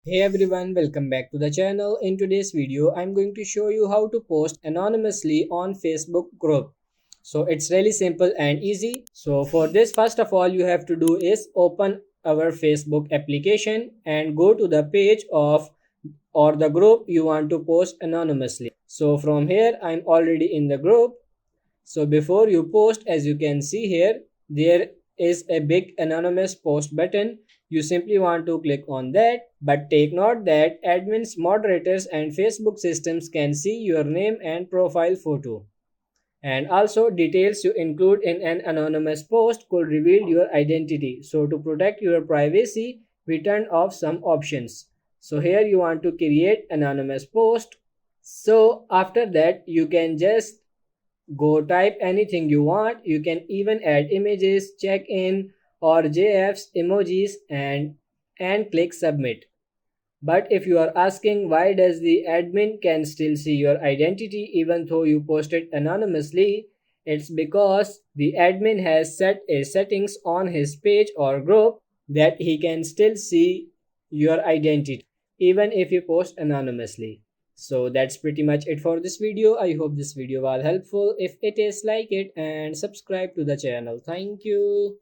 Hey everyone, welcome back to the channel. In today's video, I'm going to show you how to post anonymously on Facebook group. So it's really simple and easy. So for this, first of all, you have to do is open our Facebook application and go to the page of or the group you want to post anonymously. So from here, I'm already in the group. So before you post, as you can see here, there is a big anonymous post button. You simply want to click on that, but take note that admins, moderators and Facebook systems can see your name and profile photo. And also details you include in an anonymous post could reveal your identity. So to protect your privacy, we turn off some options. So here you want to create anonymous post. So after that, you can just go type anything you want. You can even add images, check in or JFs, emojis and click submit. But if you are asking why does the admin can still see your identity even though you posted anonymously, it's because the admin has set a settings on his page or group that he can still see your identity even if you post anonymously. So that's pretty much it for this video. I hope this video was helpful. If it is, like it and subscribe to the channel. Thank you.